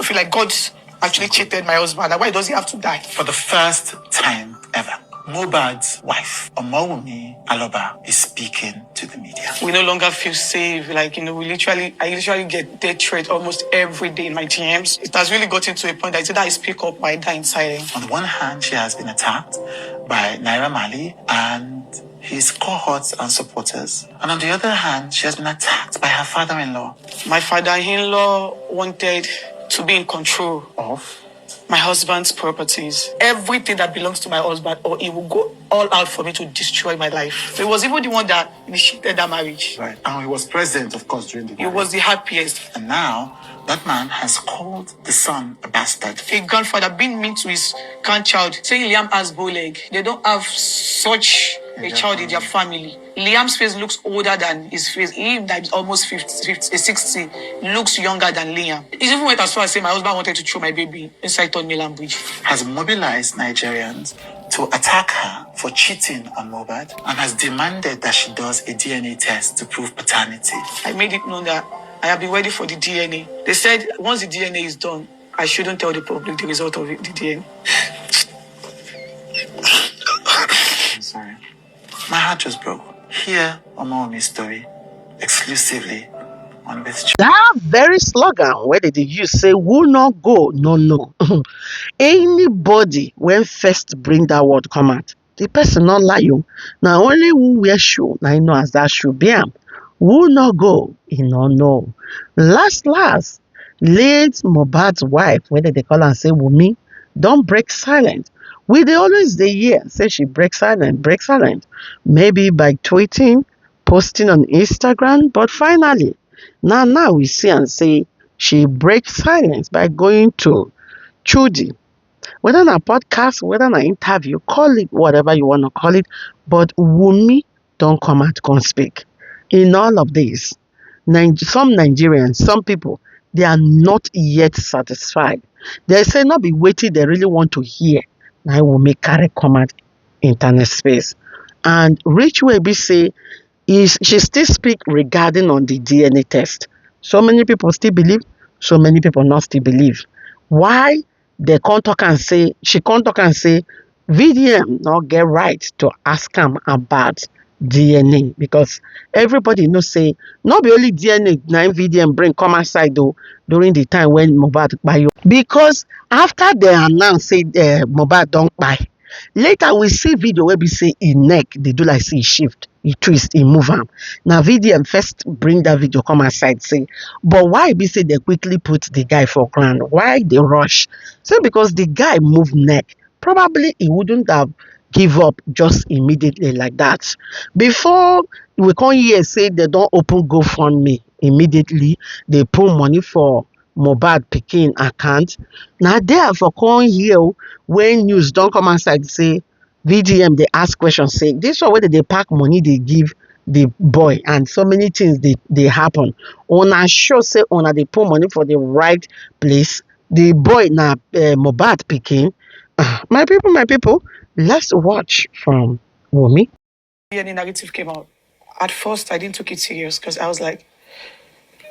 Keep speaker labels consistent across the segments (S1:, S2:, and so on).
S1: to feel like God actually cheated my husband. And why does he have to die?
S2: For the first time ever, MohBad's wife, Wummi Aloba, is speaking to the media.
S1: We no longer feel safe. Like, I literally get death threat almost every day in my DMs. It has really gotten to a point that it's either I speak up or I die in silence.
S2: On the one hand, she has been attacked by Naira Marley and his cohorts and supporters. And on the other hand, she has been attacked by her father-in-law.
S1: My father-in-law wanted to be in control
S2: of
S1: my husband's properties, everything that belongs to my husband, or he will go all out for me to destroy my life. So he was even the one that initiated that marriage.
S2: Right. And he was present, of course, during the marriage.
S1: He was the happiest.
S2: And now, that man has called the son a bastard.
S1: A grandfather being mean to his grandchild, saying Liam has bow leg. They don't have such a child in their family. Liam's face looks older than his face. Him that is almost 60 looks younger than Liam. It even went as far as saying my husband wanted to throw my baby inside Third Mainland Bridge.
S2: Has mobilized Nigerians to attack her for cheating on MohBad and has demanded that she does a DNA test to prove paternity.
S1: I made it known that I have been waiting for the DNA. They said once the DNA is done, I shouldn't tell the public the result of it, the DNA.
S2: I'm sorry. My heart just broke. Hear Wummi's story exclusively on this channel.
S3: That very slogan where they use say will not go, no. Anybody when first bring that word come out, the person not lie you. Now only who wear shoe, now you know as that shoe be am. Will not go, you no. Last, late MohBad's wife, whether they call her and say Wummi, don't break silent. We they always they hear say she break silent. Maybe by tweeting, posting on Instagram, but finally, now we see and say she breaks silence by going to Chude. Whether on a podcast, whether on an interview, call it whatever you want to call it, but Wummi don't come out and speak. In all of this, some Nigerians, some people, they are not yet satisfied. They say not be waiting, they really want to hear. Now Wummi carry comment internet space. And Rich Webby say she still speak regarding on the DNA test. So many people still believe, so many people not still believe. Why they can't talk and say, she can't talk and say, VDM not get right to ask him about DNA, because everybody knows say not be only DNA now VDM bring come outside though during the time when MohBad buy you, because after they announce say MohBad don't buy, later we see video where we say in neck they do like see shift, he twist, he move am. Now VDM first bring that video come outside say, but why be say they quickly put the guy for ground? Why they rush? So because the guy move neck, probably he wouldn't have give up just immediately like that. Before we come here say they don't open GoFundMe immediately, they put money for MohBad Pikin account. Now therefore come here when news don't come outside say VDM they ask questions say this one whether they pack money they give the boy and so many things they happen. Una sure say una they put money for the right place. The boy now MohBad Pikin. My people, let's watch from Wummi.
S1: The narrative came out. At first, I didn't take it serious because I was like,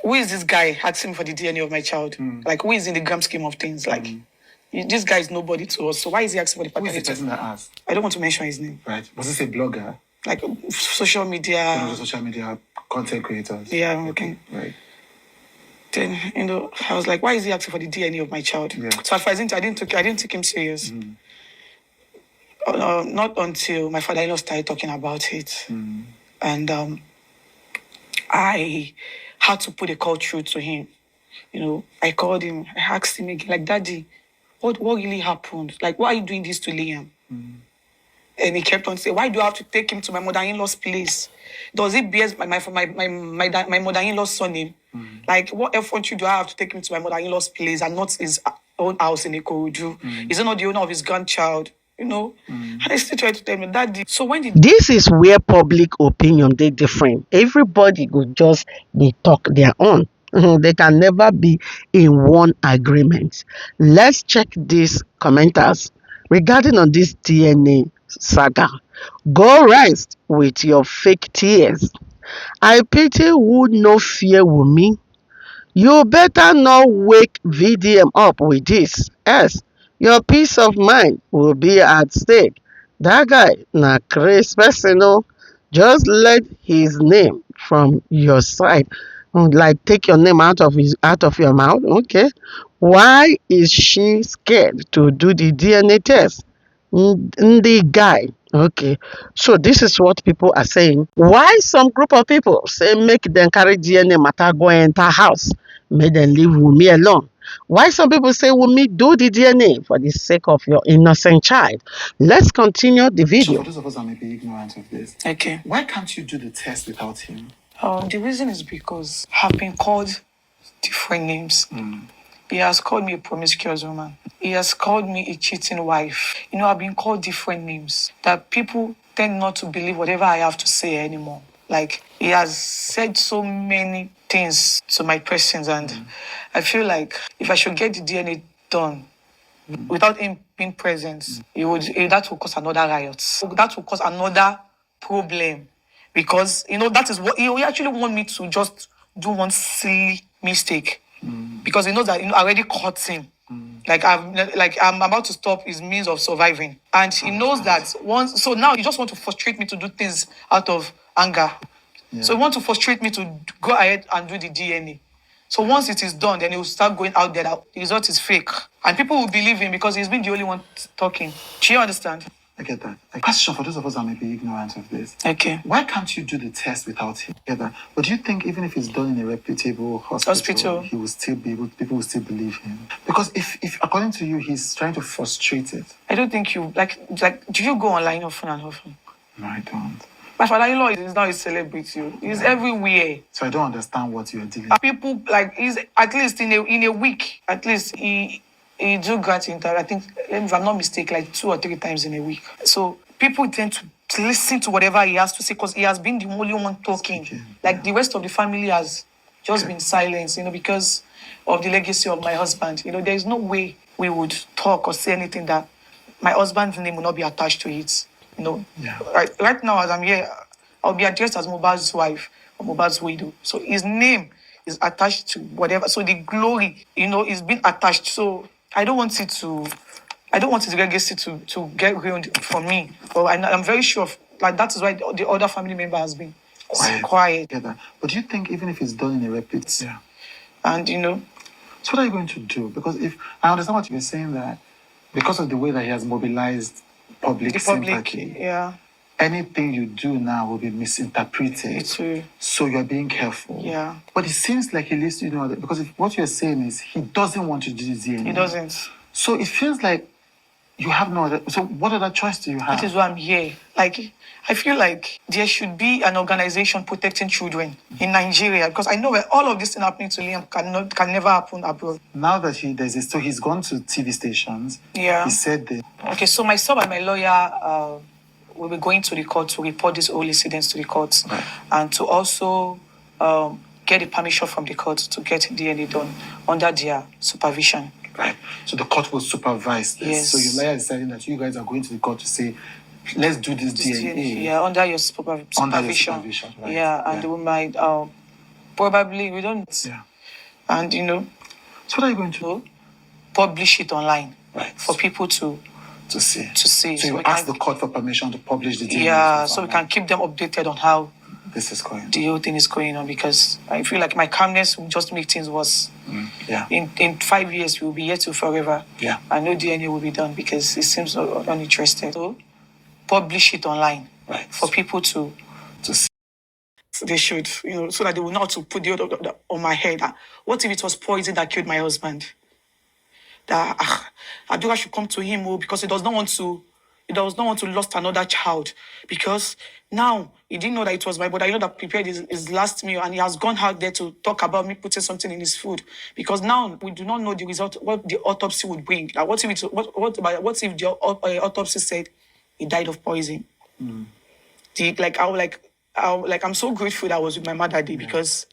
S1: who is this guy asking for the DNA of my child? Like, who is in the grand scheme of things? Like, this guy is nobody to us. So why is he asking for the paternity?
S2: Who is the person that asked?
S1: I don't want to mention his name.
S2: Right. Was this a blogger?
S1: Like, social media.
S2: Social media content creators.
S1: Yeah, okay.
S2: Right.
S1: Then, I was like, why is he asking for the DNA of my child?
S2: Yeah.
S1: So at first, I didn't take him serious. Not until my father-in-law started talking about it. And I had to put a call through to him. I called him, I asked him again, like, Daddy, what really happened? Like, why are you doing this to Liam? And he kept on saying, why do I have to take him to my mother-in-law's place? Does it bear my mother-in-law's surname? Like, what effort do I have to take him to my mother-in-law's place and not his own house in Ikorodu? Is he not the owner of his grandchild? And I still try to tell me, Daddy. So when
S3: this is where public opinion they different. Everybody could just they talk their own. They can never be in one agreement. Let's check these commenters regarding on this DNA saga. Go rest with your fake tears. I pity who no fear Wummi. You better not wake VDM up with this, else your peace of mind will be at stake. Dat guy na craze person oo. Just let his name from your side, like take your name out of your mouth. Okay. Why is she scared to do the DNA test? The guy. Okay. So this is what people are saying. Why some group of people say make them carry DNA matter go enter house, make them leave Wunmi alone. Why some people say Wunmi do the DNA for the sake of your innocent child. Let's continue the
S2: So
S3: video.
S2: for those of us that may be ignorant of this,
S1: Okay.
S2: why can't you do the test without him?
S1: The reason is because I've been called different names. He has called me a promiscuous woman. He has called me a cheating wife. I've been called different names that people tend not to believe whatever I have to say anymore. Like, he has said so many things to my persons, and I feel like if I should get the DNA done without him being present, that will cause another riot. That will cause another problem. Because, that is what he actually want me to just do one silly mistake. Because he knows that I already caught him. I'm about to stop his means of surviving. And he knows that once, so now he just want to frustrate me to do things out of anger. So he want to frustrate me to go ahead and do the DNA. So once it is done, then he will start going out there that the result is fake. And people will believe him because he's been the only one talking. Do you understand?
S2: I get that. A question for those of us that may be ignorant of this.
S1: Okay.
S2: Why can't you do the test without him? I get that. But do you think even if it's done in a reputable hospital, he will still be able, people will still believe him? Because if according to you, he's trying to frustrate it.
S1: I don't think you like. Do you go online often and often?
S2: No, I don't.
S1: My father-in-law is now a celebrity. He's everywhere.
S2: So I don't understand what you're dealing
S1: People he's at least in a week. At least he do grant interview. I think if I'm not mistaken, like 2 or 3 times in a week. So people tend to listen to whatever he has to say because he has been the only one talking. The rest of the family has just been silent. Because of the legacy of my husband. There is no way we would talk or say anything that my husband's name will not be attached to it. Right now, as I'm here, I'll be addressed as MohBad's wife or MohBad's widow. So his name is attached to whatever. So the glory, is being attached. So I don't want his legacy to get ruined for me. But I'm very sure that is why the other family member has been quiet.
S2: Yeah, but do you think even if it's done in a reputable,
S1: and
S2: so what are you going to do? Because if I understand what you're saying, that because of the way that he has mobilized public sympathy, anything you do now will be misinterpreted. So you're being careful.
S1: Yeah.
S2: But it seems like he leaves you know that because what you're saying is he doesn't want to do the DNA.
S1: He doesn't.
S2: So it feels like you have no other. So what other choice do you have?
S1: That is why I'm here. I feel like there should be an organization protecting children in Nigeria because I know where all of this thing happening to Liam can never happen abroad.
S2: Now that so he's gone to TV stations.
S1: Yeah.
S2: He said that.
S1: Okay, so myself and my lawyer will be going to the court to report these whole incidents to the court, and to also get the permission from the court to get DNA done under their supervision.
S2: Right. So the court will supervise this.
S1: Yes.
S2: So your lawyer is saying that you guys are going to the court to say, let's do this DNA.
S1: Yeah, under your supervision.
S2: Under your supervision, right.
S1: Yeah, and we might probably, we don't.
S2: Yeah.
S1: And,
S2: so what are you going to do?
S1: Publish it online.
S2: Right.
S1: For people to
S2: see.
S1: So
S2: you ask the court for permission to publish the DNA.
S1: Yeah, so we can keep them updated on how
S2: this is going.
S1: The whole thing is going on because I feel like my calmness will just make things worse.
S2: Yeah.
S1: In 5 years, we will be here till forever.
S2: Yeah.
S1: And no DNA will be done because it seems uninterested. So publish it online.
S2: Right.
S1: For people to see. They should, so that they will not to put the other on my head. What if it was poison that killed my husband? That Abdullah should come to him because he does not want to lose another child. Because now he didn't know that it was my brother. That prepared his last meal, and he has gone out there to talk about me putting something in his food. Because now we do not know the result, what the autopsy would bring. Like what if the autopsy said he died of poison? I'm so grateful that I was with my mother that day because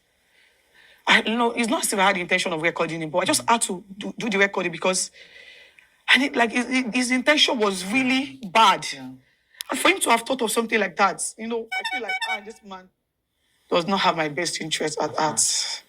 S1: it's not as if I had the intention of recording it, but I just had to do the recording because his intention was really bad. Yeah. And for him to have thought of something like that, I feel like this man does not have my best interest at heart.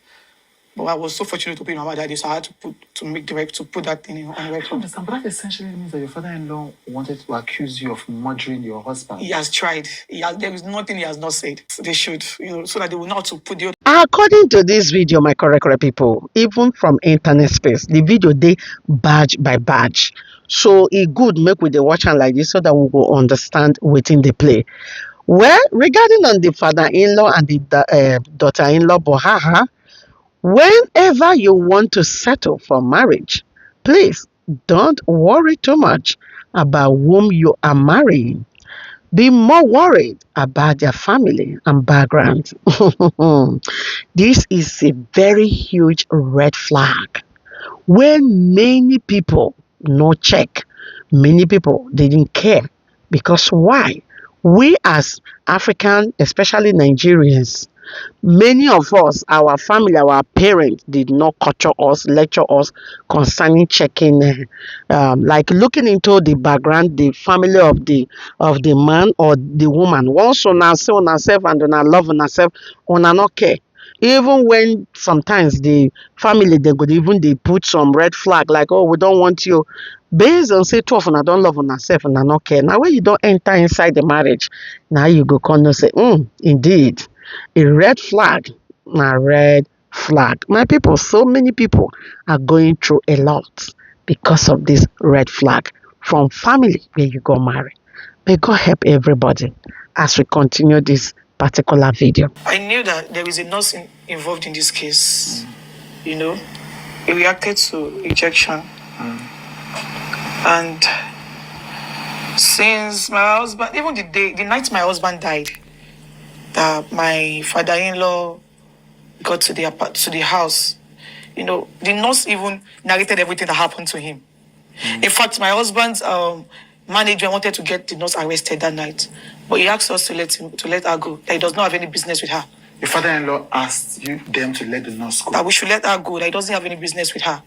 S1: But I was so fortunate to pay my daddy, so I had to put that thing on record.
S2: I understand, but that essentially means that your father-in-law wanted to accuse you of murdering your husband.
S1: He has tried. There is nothing he has not said. They should, so that they will not to put the.
S3: According to this video, my correct people, even from internet space, the video they badge by badge. So it good make we dey watch am like this so that we will understand within the play. Well, regarding on the father-in-law and the daughter-in-law, bohaha, whenever you want to settle for marriage, please don't worry too much about whom you are marrying. Be more worried about their family and background. This is a very huge red flag when many people no check. Many people didn't care because why? We as African, especially Nigerians, many of us, our family, our parents did not culture us, lecture us concerning checking, like looking into the background, the family of the man or the woman. Once una say una self and una love una self, una not care. Even when sometimes the family they could even they put some red flag like, oh, we don't want you. Based on say two of una don't love una self and not care. Now when you don't enter inside the marriage, now you go come and say, indeed. A red flag, a red flag. My people, so many people are going through a lot because of this red flag from family where you go marry. May God help everybody as we continue this particular video.
S1: I knew that there is a nurse involved in this case. He reacted to injection. And since my husband, even the night my husband died, that my father-in-law got to the house, the nurse even narrated everything that happened to him. In fact, my husband's manager wanted to get the nurse arrested that night, but he asked us to let her go. That he does not have any business with her.
S2: Your father-in-law asked them to let the nurse go.
S1: That we should let her go. That he doesn't have any business with her.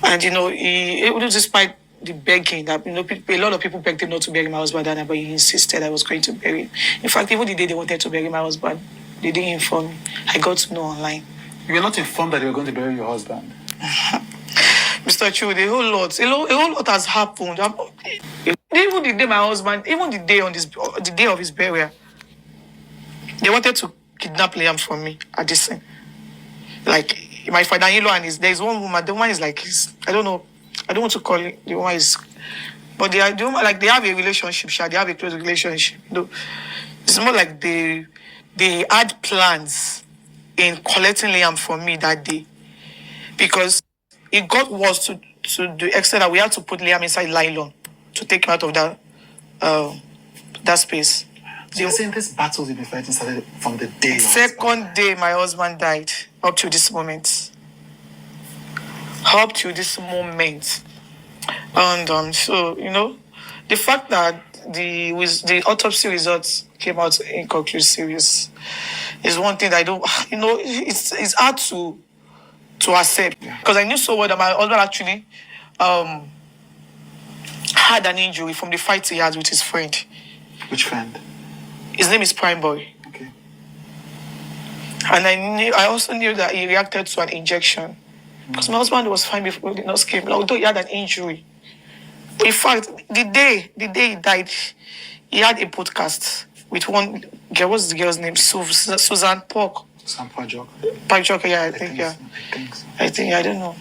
S1: And despite the begging that a lot of people begged him not to bury my husband, but he insisted I was going to bury him. In fact, even the day they wanted to bury my husband, they didn't inform me. I got to know online.
S2: You were not informed that you were going to bury your husband.
S1: Mr. Chude, a whole lot has happened. Even the day my husband, even the day of his burial, they wanted to kidnap Liam from me at this scene. Like my father-in-law and there's one woman. The woman is like I don't know. I don't want to call it the woman is, but they have a relationship. They have a close relationship. It's more like they had plans in collecting Liam from me that day, because it got worse to the extent that we had to put Liam inside nylon to take him out of that space.
S2: So you're saying this battles you've been fighting started from the day.
S1: Second day my husband died up to this moment. And so the fact that the autopsy results came out inconclusive is one thing that I don't it's hard to accept, because I knew so well that my husband actually had an injury from the fight he had with his friend.
S2: Which friend?
S1: His name is Prime Boy.
S2: Okay.
S1: And I also knew that he reacted to an injection. Because my husband was fine before the nurse came, although he had an injury. In fact, the day he died, he had a podcast with one girl. What's the girl's name? Susan Pork.
S2: Susan Pajok.
S1: Pajok, yeah, I think, yeah. I think, I don't know.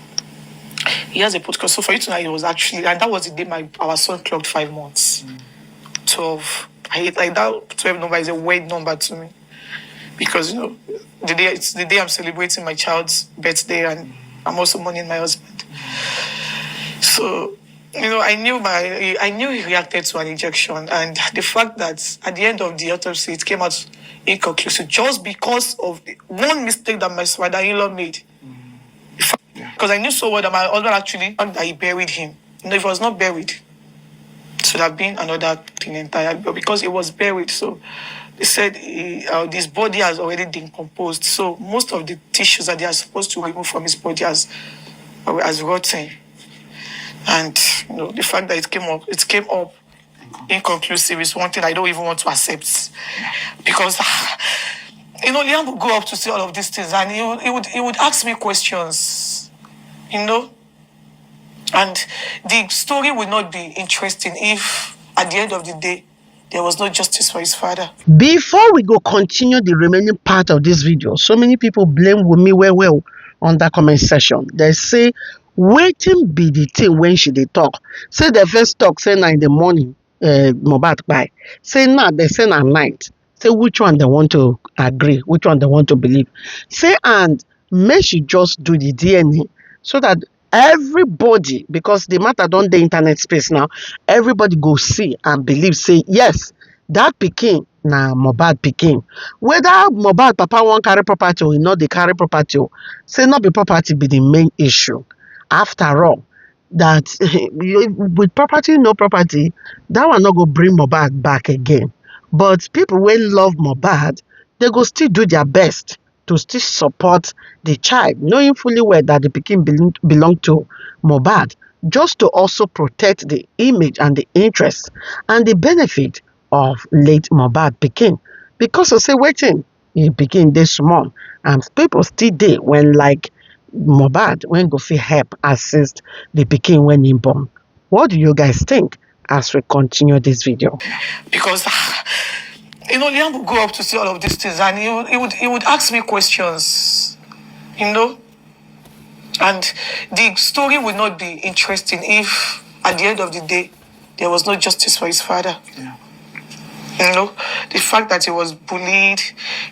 S1: He has a podcast. So for you to know, it was actually, and that was the day our son clocked 5 months. 12. I hate like that 12 number is a weird number to me. Because, it's the day I'm celebrating my child's birthday, and I'm also mourning my husband. So, I knew he reacted to an injection, and the fact that at the end of the autopsy it came out inconclusive just because of one mistake that my father-in-law made. Because I knew so well that my husband actually that he buried him. If he was not buried, it would have been another thing entirely. But because he was buried, so they said his body has already decomposed. So most of the tissues that they are supposed to remove from his body has rotten. And the fact that it came up inconclusive is one thing I don't even want to accept, because Liam would go up to see all of these things, and he would ask me questions, and the story would not be interesting if, at the end of the day, there was no justice for his father.
S3: Before we go continue the remaining part of this video, so many people blame Wummi well on that comment section. They say, waiting be the thing when she dey talk. Say the first talk, say na in the morning, MohBad by. Say now, they say na night. Say which one they want to agree, which one they want to believe. Say, and may she just do the DNA so that everybody, because the matter don the internet space now, everybody go see and believe, say yes, that pikin na MohBad pikin. Whether MohBad papa wan carry property or he no dey carry property, say not be property be the main issue. After all, that with property, no property, that one not go bring MohBad back again. But people wey love MohBad, they go still do their best to still support the child, knowing fully well that the pikin belong to MohBad, just to also protect the image and the interest and the benefit of late MohBad pikin. Because I say waiting, he pikin dey small, and people still dey when like MohBad when go fit help assist the pikin when he born. What do you guys think as we continue this video?
S1: Because Liam would go up to see all of these things, and he would ask me questions, and the story would not be interesting if, at the end of the day, there was no justice for his father.
S2: Yeah.
S1: The fact that he was bullied,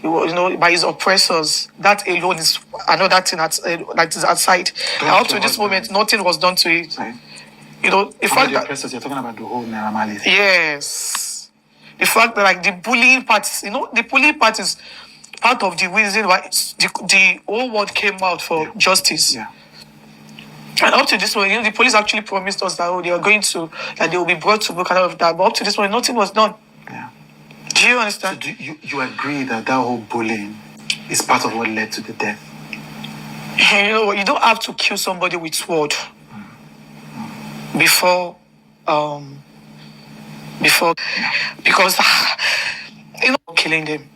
S1: by his oppressors, that alone is another thing that is outside. Up to this moment, nothing was done to it.
S2: Right.
S1: The fact
S2: the
S1: that
S2: oppressors, you're talking about the whole normality.
S1: yes, the fact that like the bullying part, the bullying part is part of the reason why the whole world came out for justice.
S2: Yeah.
S1: And up to this point, the police actually promised us that they will be brought to book and all of that. But up to this point, nothing was done.
S2: Yeah.
S1: Do you understand?
S2: So you agree that whole bullying is part of what led to the death?
S1: You don't have to kill somebody with sword before because killing them.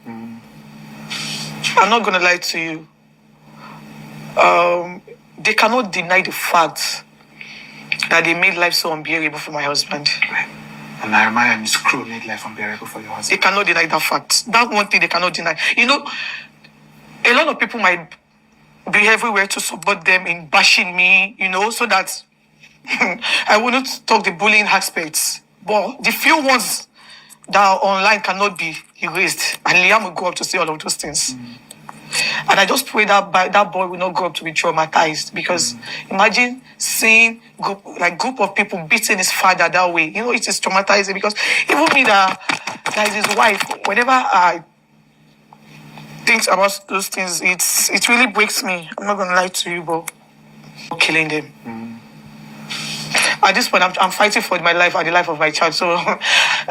S1: I'm not gonna lie to you. They cannot deny the fact that they made life so unbearable for my husband.
S2: And Nehemiah and his crew made life unbearable for your husband.
S1: They cannot deny that fact. That one thing they cannot deny. A lot of people might be everywhere to support them in bashing me, so that I wouldn't talk the bullying aspects. But the few ones that are online cannot be erased. And Liam will go up to see all of those things. And I just pray that boy will not grow up to be traumatized, because imagine seeing group of people beating his father that way. It is traumatizing, because even me that is his wife, whenever I think about those things, it really breaks me. I'm not gonna lie to you, but killing them. At this point, I'm fighting for my life and the life of my child. So,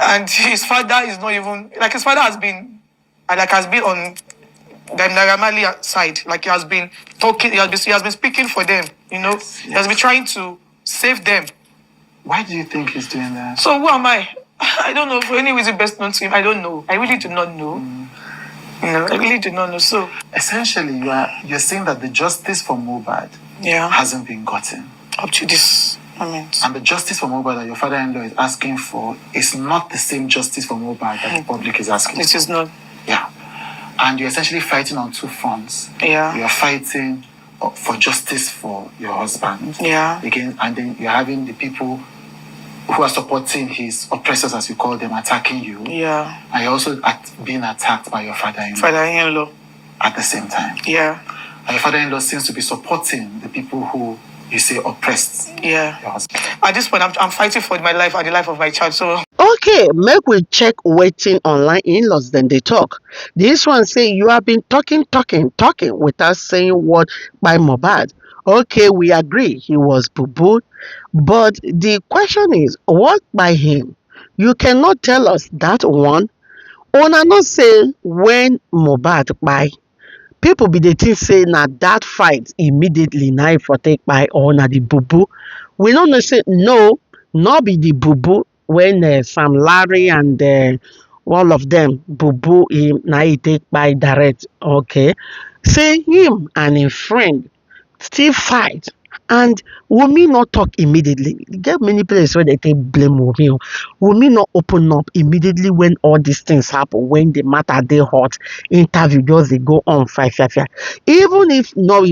S1: and his father is not even his father has been on the Naramali side. He has been talking. He has been speaking for them. He has been trying to save them.
S2: Why do you think he's doing that?
S1: So who am I? I don't know. For any reason best known to him, I don't know. I really do not know. I really do not know. So
S2: essentially, you're saying that the justice for MohBad hasn't been gotten
S1: up to this moment.
S2: And the justice for MohBad that your father-in-law is asking for is not the same justice for MohBad that the public is asking.
S1: It is not.
S2: Yeah. And you're essentially fighting on two fronts.
S1: Yeah.
S2: You're fighting for justice for your husband.
S1: Yeah.
S2: Again, and then you're having the people who are supporting his oppressors, as you call them, attacking you.
S1: Yeah.
S2: And you're also being attacked by your father-in-law.
S1: Father-in-law.
S2: At the same time.
S1: Yeah.
S2: And your father-in-law seems to be supporting the people who you say oppressed.
S1: Yeah. Your husband. At this point, I'm fighting for my life and the life of my child. So
S3: okay, make we check waiting online in-laws, then they talk. This one say you have been talking without saying what by MohBad. Okay, we agree he was boo-boo, but the question is, what by him? You cannot tell us that one. Una not say when MohBad by. People be the thing say na that fight immediately na if for take by or na the boo-boo. We don't say no, not be the boo-boo when Sam Larry and all of them boo boo him. Now he take by direct. Okay, say him and a friend still fight, and Wunmi not talk immediately. E get many places where they take blame Wunmi o. Wunmi not open up immediately when all these things happen, when the matter dey hot, interview just dey go on fire. Even if no,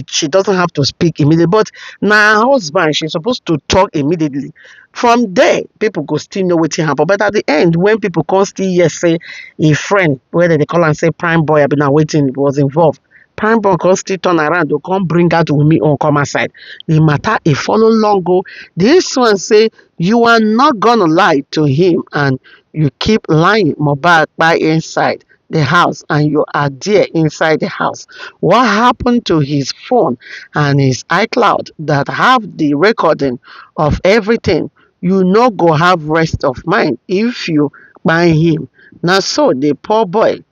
S3: she doesn't have to speak immediately, but na her husband, she supposed to talk immediately. From there, people go still know wetin happen. But at the end, when people come still hear say a friend, whether they call am say prime boy, abi na wetin was involved, prime boy come still turn around to come bring out Wunmi on come outside. The matter e follow long go. This one say you are not gonna lie to him, and you keep lying MohBad by inside the house, and you are there inside the house. What happened to his phone and his iCloud that have the recording of everything? You no go have rest of mind if you buy him. Na so the poor boy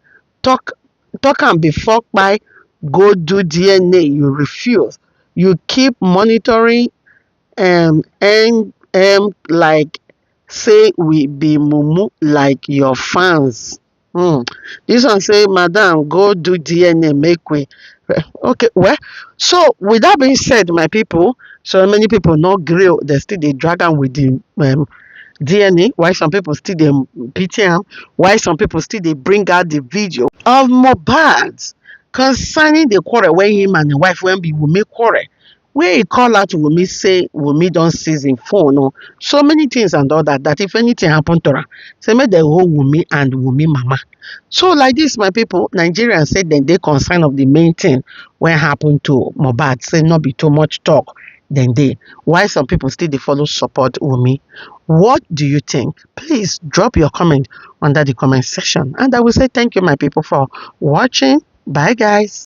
S3: talk am before kpai go do DNA. You refuse. You keep monitoring and like say we be mumu like your fans. This one say madam go do DNA make we okay. Well, so with that being said, my people, so many people not gree. They still dey drag am with the DNA, why some people still dey pity am, why some people still dey bring out the video of MohBad concerning the quarrel wey him and im wife wey be Wunmi quarrel, where he call out Wunmi say Wunmi don seize im phone, so many things and all that, that if anything happen to am, say make dem hold Wunmi and Wunmi mama. So like this, my people, Nigerians say dem dey concerned of the main thing wey happen to MohBad, say no be too much talk dem dey. Why some people still dey follow support Wunmi? What do you think? Please drop your comment under the comment section, and I will say thank you, my people, for watching. Bye guys.